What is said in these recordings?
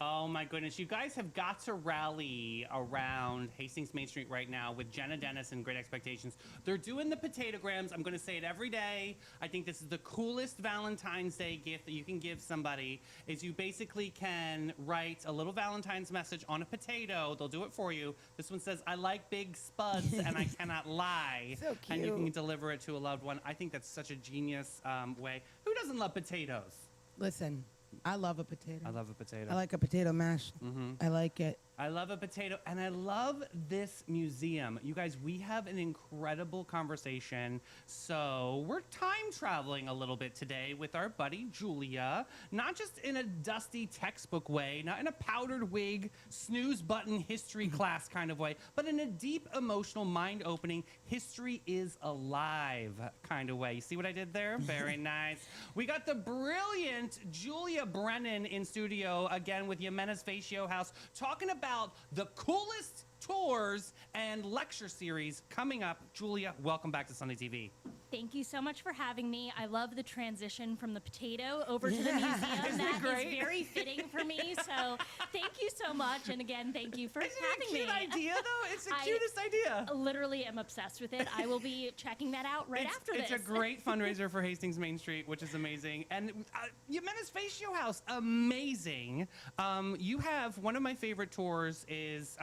Oh my goodness. You guys have got to rally around Hastings Main Street right now with Jenna Dennis and Great Expectations. They're doing the potatograms. I'm going to say it every day. I think this is the coolest Valentine's Day gift that you can give somebody is you basically can write a little Valentine's message on a potato. They'll do it for you. This one says, I like big spuds and I cannot lie. So And you can cute. deliver it to a loved one. I think that's such a genius way. Who doesn't love potatoes? Listen, I love a potato. I love a potato. I like a potato mash. I like it. I love a potato, and I love this museum. You guys, we have an incredible conversation. So we're time traveling a little bit today with our buddy Julia, not just in a dusty textbook way, not in a powdered wig, snooze button history class kind of way, but in a deep, emotional, mind-opening, history is alive kind of way. You see what I did there? Very nice. We got the brilliant Julia Brennan in studio again with Ximenez Fatio House talking about the coolest tours and lecture series coming up. Julia, welcome back to Sunday TV. Thank you so much for having me. I love the transition from the potato over to the museum. Isn't it That great? is very fitting for me. So thank you so much. And again, thank you for Isn't it having a cute me. idea, though? It's the I cutest idea. Literally am obsessed with it. I will be checking that out right after this. It's a great fundraiser for Hastings Main Street, which is amazing. And Ximenez Fatio House, amazing. You have one of my favorite tours is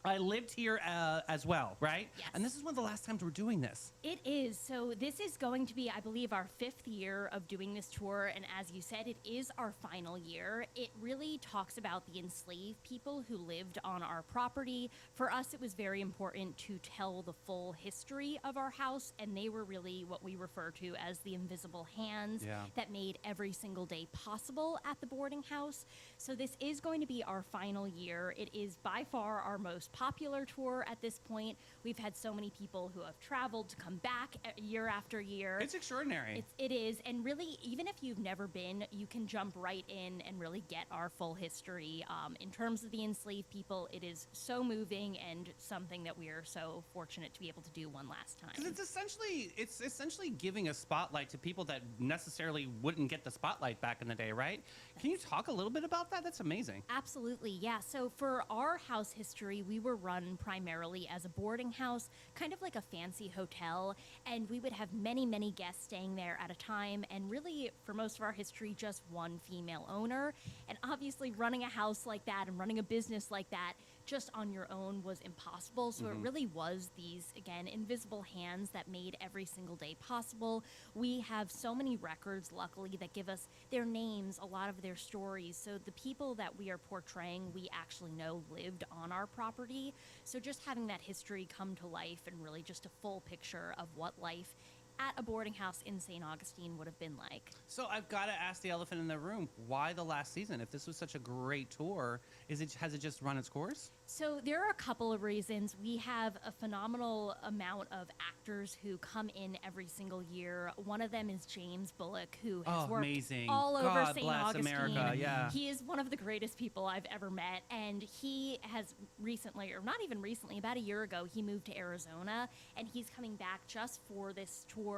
I lived here as well, right? Yes. And this is one of the last times we're doing this. It is. So this is going to be, I believe, our 5th year of doing this tour. And as you said, it is our final year. It really talks about the enslaved people who lived on our property. For us, it was very important to tell the full history of our house. And they were really what we refer to as the invisible hands that made every single day possible at the boarding house. So this is going to be our final year. It is by far our most popular tour at this point. We've had so many people who have traveled to come back year after year. It's extraordinary. It is. And really, even if you've never been, you can jump right in and really get our full history. In terms of the enslaved people, it is so moving and something that we are so fortunate to be able to do one last time. Because it's essentially giving a spotlight to people that necessarily wouldn't get the spotlight back in the day, right? Can you talk a little bit about that? That's amazing. Absolutely, yeah. So for our house history, we were run primarily as a boarding house, kind of like a fancy hotel, and we would have many, many guests staying there at a time, and really, for most of our history, just one female owner. And obviously, running a house like that and running a business like that just on your own was impossible. So it really was these, again, invisible hands that made every single day possible. We have so many records, luckily, that give us their names, a lot of their stories. So the people that we are portraying, we actually know lived on our property. So just having that history come to life and really just a full picture of what life at a boarding house in St. Augustine would have been like. So I've got to ask the elephant in the room, why the last season? If this was such a great tour, has it just run its course? So there are a couple of reasons. We have a phenomenal amount of actors who come in every single year. One of them is James Bullock, who has worked amazing. all over God St. bless Augustine. America, yeah. He is one of the greatest people I've ever met, and he has recently, or not even recently, about a year ago, he moved to Arizona, and he's coming back just for this tour.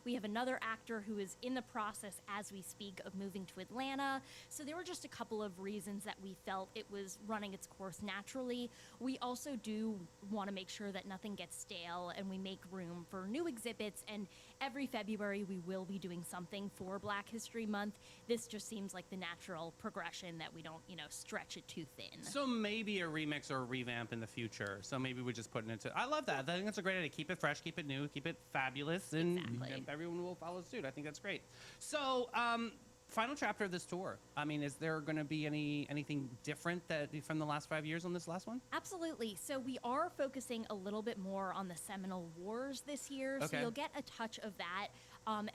We have another actor who is in the process, as we speak, of moving to Atlanta. So there were just a couple of reasons that we felt it was running its course naturally. We also do want to make sure that nothing gets stale, and we make room for new exhibits, and every February we will be doing something for Black History Month. This just seems like the natural progression that we don't, stretch it too thin. So maybe a remix or a revamp in the future. So maybe we're just putting it to... I love that. I think that's a great idea. Keep it fresh, keep it new, keep it fabulous, and Exactly. everyone will follow suit. I think that's great. So, final chapter of this tour. I mean, is there going to be anything different from the last 5 years on this last one? Absolutely. So we are focusing a little bit more on the Seminole Wars this year. Okay. So you'll get a touch of that,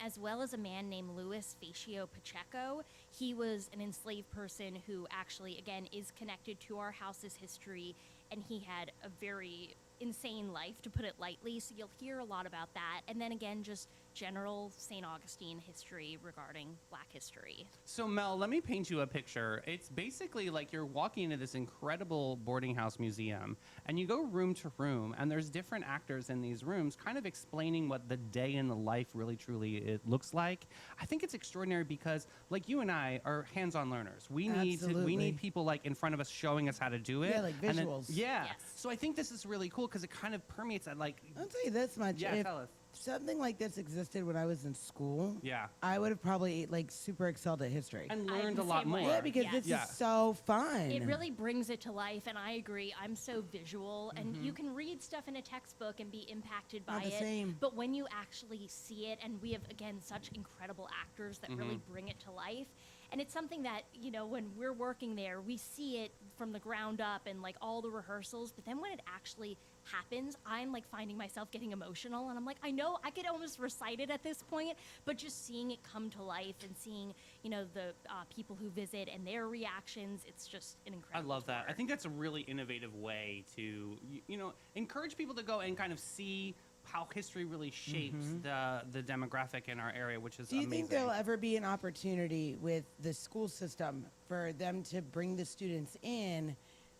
as well as a man named Louis Fatio Pacheco. He was an enslaved person who actually, again, is connected to our house's history, and he had a very insane life, to put it lightly. So you'll hear a lot about that. And then again, just general St. Augustine history regarding Black history. So Mel, let me paint you a picture. It's basically like you're walking into this incredible boarding house museum, and you go room to room, and there's different actors in these rooms kind of explaining what the day in the life really truly it looks like. I think it's extraordinary because like you and I are hands-on learners. We need Absolutely. people like in front of us showing us how to do it. Yeah, like and then- visuals. yeah. Yes. So I think this is really cool because it kind of permeates that like I'll tell you this much. yeah, if tell us. something like this existed when I was in school, Yeah. I would have probably like super excelled at history. And I'm learned the a lot same way. more. Yeah, because Yes. this Yeah. is so fun. It really brings it to life, and I agree. I'm so visual, and you can read stuff in a textbook and be impacted by Not the it. same. But when you actually see it, and we have, again, such incredible actors that really bring it to life. And it's something that, you know, when we're working there, we see it from the ground up and like all the rehearsals. But then when it actually happens, I'm like finding myself getting emotional. And I'm like, I know I could almost recite it at this point, but just seeing it come to life and seeing, you know, the people who visit and their reactions, it's just an I incredible love that. tour. I think that's a really innovative way to, you know, encourage people to go and kind of see how history really shapes the demographic in our area, which is Do you amazing. think there'll ever be an opportunity with the school system for them to bring the students in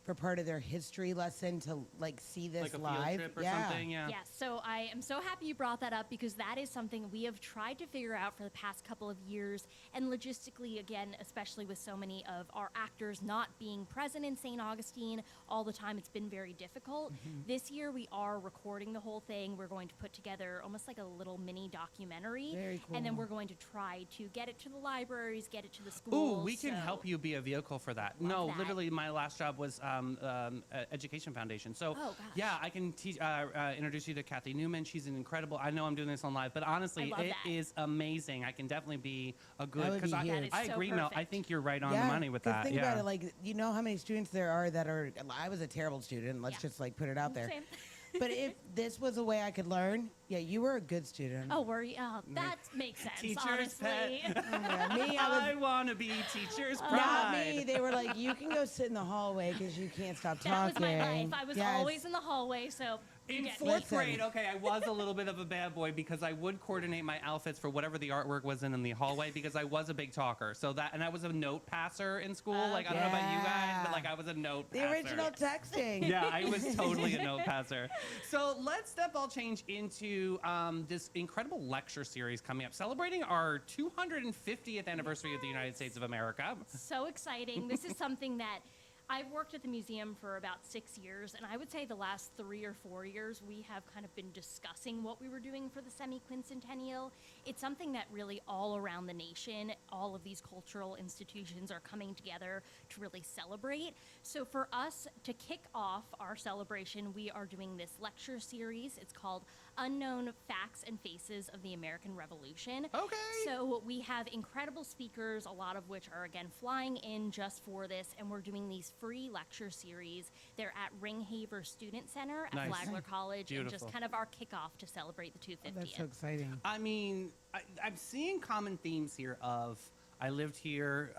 for part of their history lesson to like see this like a live? field trip or something? Yeah. Yes, so I am so happy you brought that up because that is something we have tried to figure out for the past couple of years. And logistically, again, especially with so many of our actors not being present in St. Augustine all the time, it's been very difficult. This year, we are recording the whole thing. We're going to put together almost like a little mini documentary. Very And then cool. we're going to try to get it to the libraries, get it to the schools. Ooh, we can so- help you be a vehicle for that. Love No, that. literally, my last job was Education Foundation. So, Oh, gosh. yeah, I can introduce you to Kathy Newman. She's an incredible. I know I'm doing this on live, but honestly, I love it that. is amazing. I can definitely be a good. That would be I, huge. That is I so agree, Mel. I perfect. think you're right on yeah, the money with 'cause that. Think yeah. about it, like you know how many students there are that are. I was a terrible student. Let's Yeah. just like put it out there. Same. But if this was a way I could learn, yeah, you were a good student. Oh, that makes sense, Teacher's honestly. pet. Yeah, me, I I was. want to be teacher's Not pride. me. They were like, you can go sit in the hallway because you can't stop That talking. was my life. I was Yes. always in the hallway, so you In get fourth Listen. grade, okay, I was a little bit of a bad boy because I would coordinate my outfits for whatever the artwork was in the hallway because I was a big talker. So that, and I was a note passer in school. Like I don't know about you guys, but like I was a note The passer. original texting. Yeah, I was totally a note passer. So let's step all change into this incredible lecture series coming up, celebrating our 250th anniversary of the United States of America. so exciting. This is something that I've worked at the museum for about 6 years, and I would say the last 3 or 4 years we have kind of been discussing what we were doing for the semi-quincentennial. It's something that really all around the nation, all of these cultural institutions are coming together to really celebrate. So for us to kick off our celebration, we are doing this lecture series. It's called Unknown Facts and Faces of the American Revolution. Okay. So we have incredible speakers, a lot of which are again flying in just for this, and we're doing these free lecture series. They're at Ringhaver Student Center at Nice. Flagler College, and Beautiful. just kind of our kickoff to celebrate the 250th. That's so exciting. I mean, I'm seeing common themes here of I lived here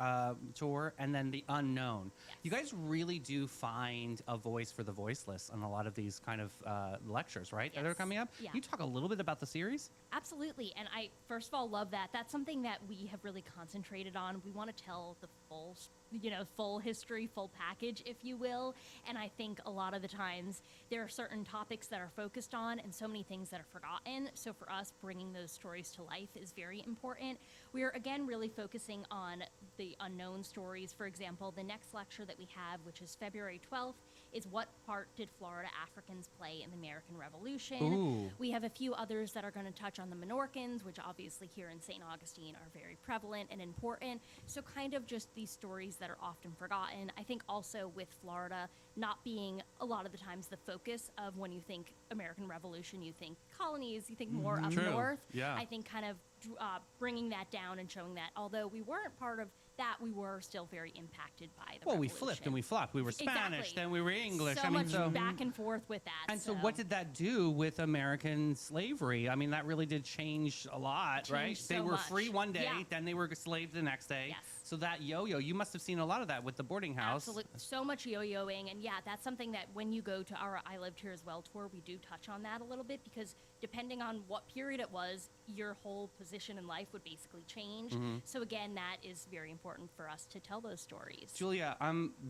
tour and then the unknown. Yes. You guys really do find a voice for the voiceless on a lot of these kind of lectures, right? That are Yes. coming up. Yeah. Can you talk a little bit about the series? Absolutely, and I first of all love that. That's something that we have really concentrated on. We want to tell the full history, full package, if you will. And I think a lot of the times there are certain topics that are focused on and so many things that are forgotten. So for us, bringing those stories to life is very important. We are again really focusing on the unknown stories. For example, the next lecture that we have, which is February 12th, is what part did Florida Africans play in the American Revolution? Ooh. We have a few others that are going to touch on the Menorcans, which obviously here in St. Augustine are very prevalent and important. So kind of just these stories that are often forgotten. I think also with Florida not being a lot of the times the focus of when you think American Revolution, you think colonies, you think more up True. north. Yeah. I think kind of bringing that down and showing that although we weren't part of that, we were still very impacted by the Well, we revolution. flipped and we flopped. We were Spanish, Exactly. then we were English. So I mean, much so back and forth with that. and so what did that do with American slavery? I mean, that really did change a lot, right? Changed They so were much. free one day, Yeah. then they were slaves the next day. Yes. So that yo-yo, you must have seen a lot of that with the boarding house. Absolutely. So much yo-yoing. And yeah, that's something that when you go to our I Lived Here as Well tour, we do touch on that a little bit because depending on what period it was, your whole position in life would basically change. So again, that is very important for us to tell those stories. Julia,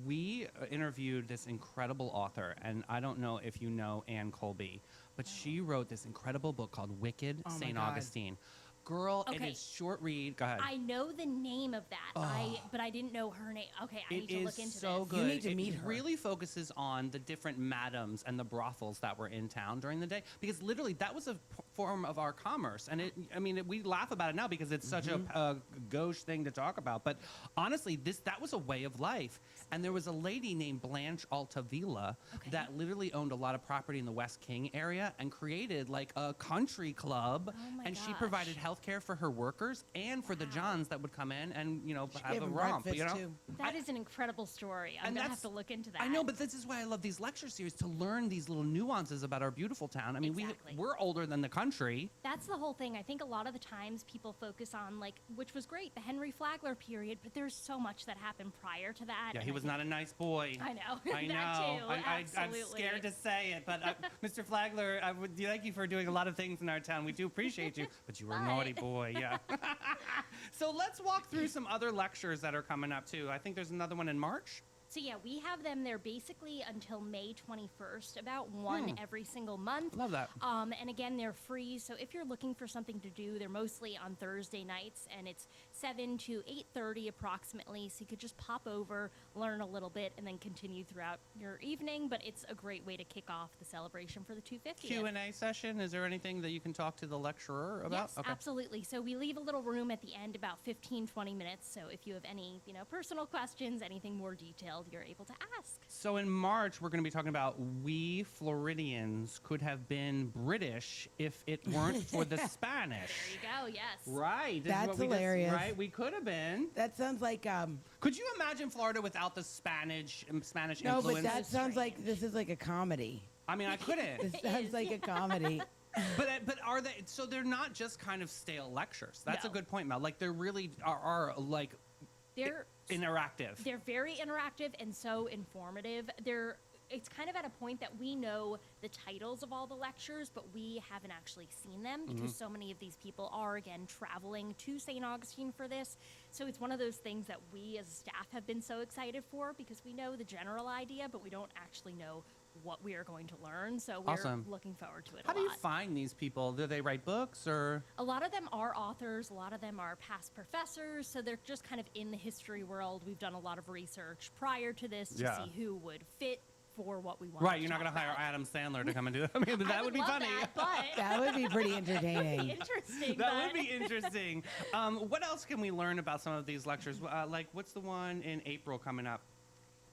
we interviewed this incredible author, and I don't know if you know Anne Colby, but she wrote this incredible book called Wicked Oh my St. God. Augustine. Girl, it Okay. is short read. Go ahead. I know the name of that, but I didn't know her name. Okay, I need to look into so this. good. You need to It meet her. really focuses on the different madams and the brothels that were in town during the day, because literally that was a form of our commerce. And we laugh about it now because it's such a gauche thing to talk about. But honestly, that was a way of life. And there was a lady named Blanche Altavilla Okay. that literally owned a lot of property in the West King area and created like a country club. Oh my and she gosh. provided health care for her workers and for the Johns that would come in and have Gave a him romp. breakfast, too. That is an incredible story. I'm And going to have that's- to look into that. I know, but this is why I love these lecture series, to learn these little nuances about our beautiful town. I mean, Exactly. we're older than the country. That's the whole thing. I think a lot of the times people focus on, like, which was great, the Henry Flagler period, but there's so much that happened prior to that. Yeah, and he I was think- not a nice boy. I know. I know. That too. I'm Absolutely. scared to say it, but Mr. Flagler, I would thank you for doing a lot of things in our town. We do appreciate you, but you were a But- naughty boy. Yeah. So let's walk through some other lectures that are coming up too. I think there's another one in March. So yeah, we have them there basically until May 21st, about one every single month. Love that. And again, they're free. So if you're looking for something to do, they're mostly on Thursday nights, and it's 7 to 8:30 approximately. So you could just pop over, learn a little bit, and then continue throughout your evening. But it's a great way to kick off the celebration for the 250th. Q&A session. Is there anything that you can talk to the lecturer about? Yes, absolutely. So we leave a little room at the end, about 15, 20 minutes. So if you have any, personal questions, anything more detailed, you're able to ask. So in March, we're going to be talking about we Floridians could have been British if it weren't for the Spanish. There you go. Yes. Right. This is That's what we hilarious. right? We could have been. That sounds like Could you imagine Florida without the Spanish no, influence? but that sounds like this is like a comedy. I mean, I couldn't. This sounds like a comedy. But are they? So they're not just kind of stale lectures. That's a No. good point, Mel. Like they really are like They're interactive. They're very interactive and so informative. It's kind of at a point that we know the titles of all the lectures, but we haven't actually seen them because so many of these people are, again, traveling to St. Augustine for this. So it's one of those things that we as staff have been so excited for because we know the general idea, but we don't actually know what we are going to learn. So we're Awesome. looking forward to it How a do you lot. find these people? Do they write books or? A lot of them are authors, a lot of them are past professors, so they're just kind of in the history world. We've done a lot of research prior to this to Yeah. see who would fit for what we want. Right, you're not going to hire Adam Sandler to come and do that. I mean, that I would be love funny. That, but That would be pretty be entertaining. interesting. That but would be interesting. What else can we learn about some of these lectures? Like, what's the one in April coming up?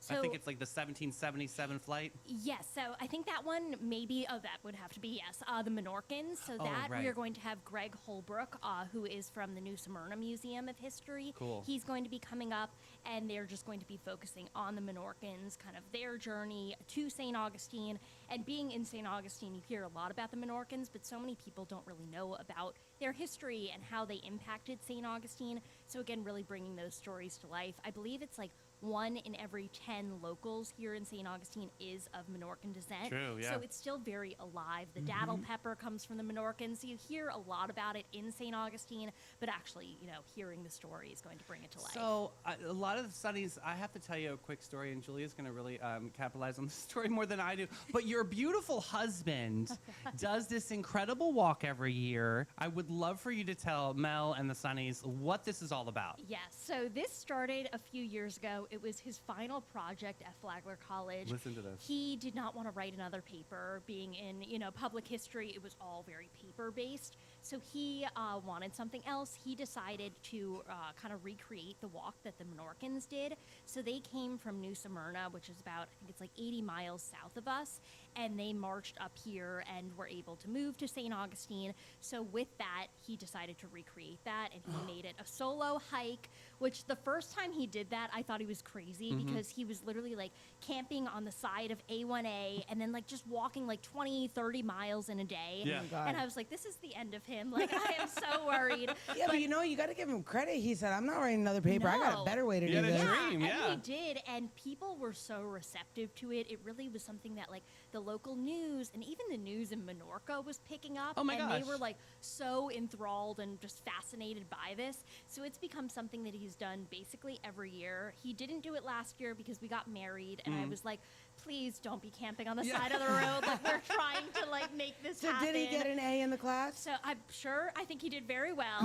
I So- think it's like the 1777 flight. Yes, so I think that one maybe, that would have to be, yes, the Menorcans. So Oh, that we right. are going to have Greg Holbrook, who is from the New Smyrna Museum of History. Cool. He's going to be coming up, and they're just going to be focusing on the Menorcans, kind of their journey to St. Augustine. And being in St. Augustine, you hear a lot about the Menorcans, but so many people don't really know about their history and how they impacted St. Augustine. So again, really bringing those stories to life. I believe it's like 1 in every 10 locals here in St. Augustine is of Menorcan descent. True, yeah. So it's still very alive. The daddle pepper comes from the Menorcans. So you hear a lot about it in St. Augustine, but actually, hearing the story is going to bring it to life. So a lot of the studies, I have to tell you a quick story, and Julia's going to really capitalize on this story more than I do. But your beautiful husband does this incredible walk every year. I would love for you to tell Mel and the Sunnies what this is all about. Yes, so this started a few years ago. It was his final project at Flagler College. Listen to this. He did not want to write another paper. Being in, public history, it was all very paper-based. So he wanted something else. He decided to kind of recreate the walk that the Menorcans did. So they came from New Smyrna, which is about, I think it's like 80 miles south of us, and they marched up here and were able to move to St. Augustine. So with that, he decided to recreate that, and he made it a solo hike, which the first time he did that, I thought he was crazy because he was literally like camping on the side of A1A and then like just walking like 20, 30 miles in a day. Yeah. Oh my God. And I was like, this is the end of him. him. Like, I am so worried. Yeah, but you got to give him credit. He said, I'm not writing another paper. I got No. a better way to Yeah, do the this. dream. And yeah. he did, and people were so receptive to it. It really was something that, like, the local news and even the news in Menorca was picking up. Oh my and gosh. they were, like, so enthralled and just fascinated by this. So it's become something that he's done basically every year. He didn't do it last year because we got married, and I was like, please don't be camping on the Yeah. side of the road. Like, we're trying to, like, make this So happen. did he get an A in the class? So I'm sure, I think he did very well.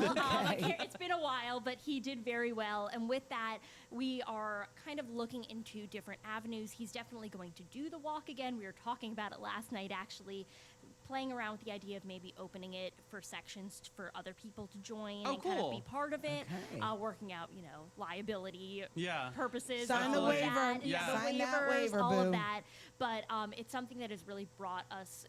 It's been a while, but he did very well. And with that, we are kind of looking into different avenues. He's definitely going to do the walk again. We were talking about it last night, actually, playing around with the idea of maybe opening it for sections for other people to join Oh, and kind of cool. be part of it, Okay. working out, liability Yeah. purposes. Sign and the all of waiver. that. Yeah. The Sign that waivers, waiver, all boo. of that. But it's something that has really brought us,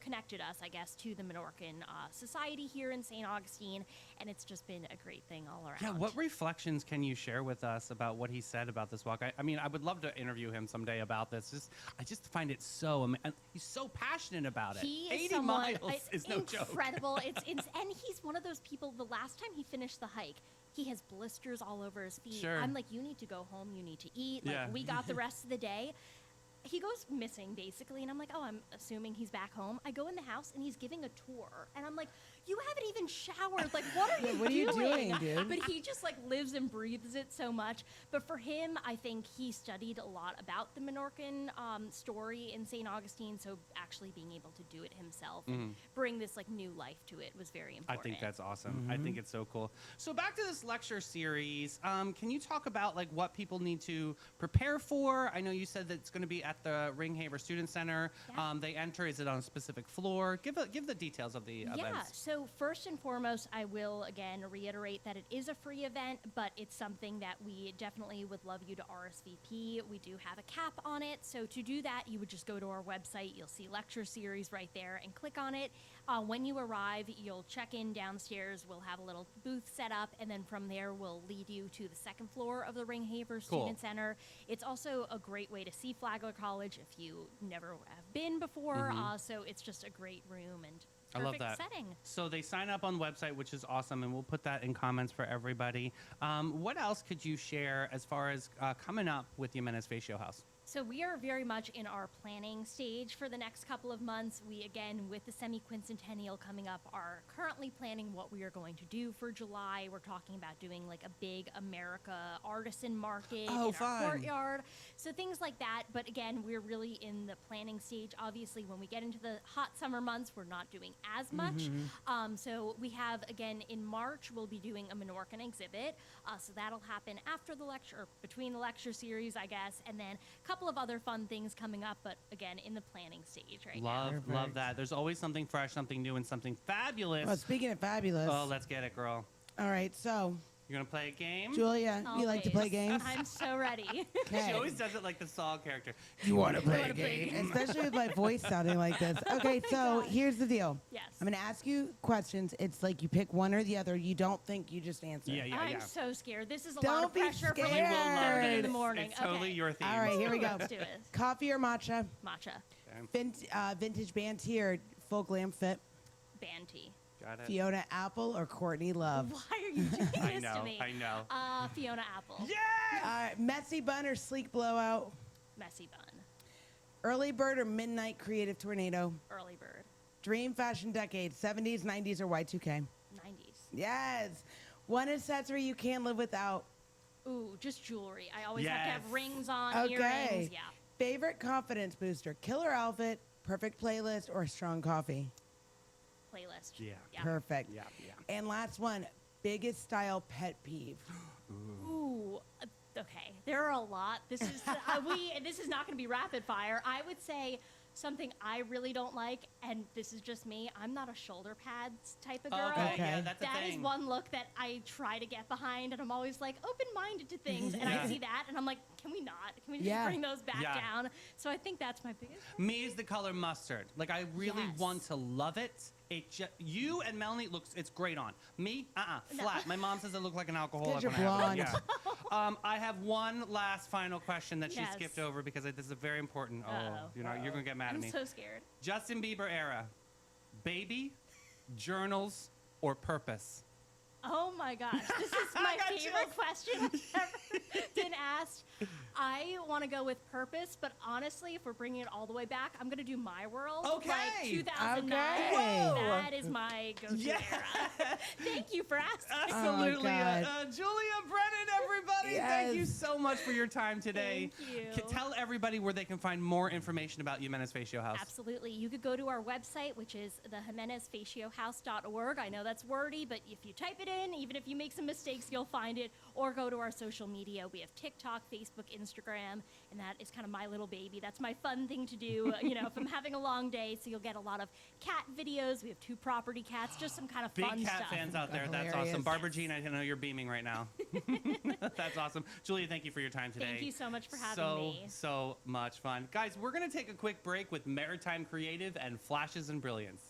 connected us, I guess, to the Menorcan Society here in St. Augustine, and it's just been a great thing all around. Yeah, what reflections can you share with us about what he said about this walk? I mean, I would love to interview him someday about this. I just find it so, and he's so passionate about it. He is 80 someone, miles is no joke. incredible. And he's one of those people. The last time he finished the hike, he has blisters all over his feet. Sure. I'm like, you need to go home. You need to eat. Like, Yeah. we got the rest of the day. He goes missing, basically, and I'm like, oh, I'm assuming he's back home. I go in the house, and he's giving a tour, and I'm like, you haven't even showered. Like, what are Yeah, you what are you doing, dude? But he just, like, lives and breathes it so much. But for him, I think he studied a lot about the Menorcan story in St. Augustine, so actually being able to do it himself and bring this, like, new life to it was very I important. think that's awesome. I think it's so cool. So back to this lecture series, can you talk about like what people need to prepare for? I know you said that it's going to be at the Ringhaver Student Center. Yeah. They enter. Is it on a specific floor? Give the details of the Yeah, events. so first and foremost, I will again reiterate that it is a free event, but it's something that we definitely would love you to RSVP. We do have a cap on it, so to do that, you would just go to our website. You'll see lecture series right there and click on it. When you arrive, you'll check in downstairs. We'll have a little booth set up, and then from there, we'll lead you to the second floor of the Ringhaver Student Center. It's also a great way to see Flagler College if you never have been before. So it's just a great room and I love perfect that. setting. So they sign up on the website, which is awesome, and we'll put that in comments for everybody. What else could you share as far as coming up with Ximenez Fatio House? So we are very much in our planning stage for the next couple of months. We, again, with the semi-quincentennial coming up, are currently planning what we are going to do for July. We're talking about doing like a big America artisan market in our fun. courtyard. So things like that. But again, we're really in the planning stage. Obviously, when we get into the hot summer months, we're not doing as much. So we have, again, in March, we'll be doing a Menorcan exhibit. So that'll happen after the lecture, or between the lecture series, I guess. And then a couple of other fun things coming up, but again, in the planning stage right now. Love Perfect. that. There's always something fresh, something new, and something fabulous. Well, speaking of fabulous. Oh, let's get it, girl. All right, so You're gonna play a game? Julia, you like to play Always. games? I'm so ready. She Okay. always does it like the Saw character. You want to play wanna a play a game? game. Especially with my voice sounding like this. Okay, so here's the deal. Yes. I'm going to ask you questions. It's like you pick one or the other. You don't think, you just answer. Yeah, yeah, I'm yeah. so scared. This is a Don't lot of be pressure for like scared. You will love 1:30 in it. the morning. It's totally Okay. your theme. All right, here we go. Let's do it. Coffee or matcha? Matcha. Vintage band here, full glam fit. Banty. Got it. Fiona Apple or Courtney Love? Why are you doing this I to know, me? I know. Fiona Apple. Yeah! Messy bun or sleek blowout? Messy bun. Early bird or midnight creative tornado? Early bird. Dream fashion decade, 70s, 90s, or Y2K? 90s. Yes. One accessory you can't live without. Ooh, just jewelry. I always have to have Yes. rings on, Okay. earrings. Yeah. Favorite confidence booster, killer outfit, perfect playlist, or strong coffee? Playlist. Yeah. Perfect. Yeah, yeah. And last one, biggest style pet peeve. Ooh. Okay. There are a lot. This is this is not going to be rapid fire. I would say something I really don't like, and this is just me. I'm not a shoulder pads type of girl. Okay, Okay. yeah, that's a That thing. is one look that I try to get behind, and I'm always like open-minded to things, and Yeah. I see that, and I'm like, can we not? Can we just Yeah. bring those back Yeah. down? So I think that's my biggest. Me is the color mustard. Like I really Yes. want to love it. You and Melanie it's great on. Me, flat. My mom says I look like an alcoholic. you're when I have it. blonde. Yeah. I have one last final question that she Yes. skipped over because this is a very important. Uh-oh. You're gonna get mad at I'm me. so scared. Justin Bieber era, baby, journals, or purpose? Oh my gosh, this is my got favorite chills. question I've ever been asked. I want to go with purpose, but honestly, if we're bringing it all the way back, I'm going to do My World. Okay. Like 2009. Okay. Whoa. That is my go-to Yeah. era. Thank you for asking. Absolutely. God. Julia Brennan, everybody, thank you Yes. so much for your time today. Thank you. Tell everybody where they can find more information about Ximenez Fatio House. Absolutely. You could go to our website, which is the ximenezfatiohouse.org. I know that's wordy, but if you type it in, even if you make some mistakes, you'll find it. Or go to our social media. We have TikTok, Facebook, Instagram, and that is kind of my little baby. That's my fun thing to do, if I'm having a long day. So you'll get a lot of cat videos. We have 2 property cats, just some kind of Big fun cat stuff. fans out there. That's Hilarious. awesome. Barbara Jean, I know you're beaming right now. That's awesome. Julia, thank you for your time today. Thank you so much for having me. So much fun. Guys, we're going to take a quick break with Maritime Creative and Flashes and Brilliance.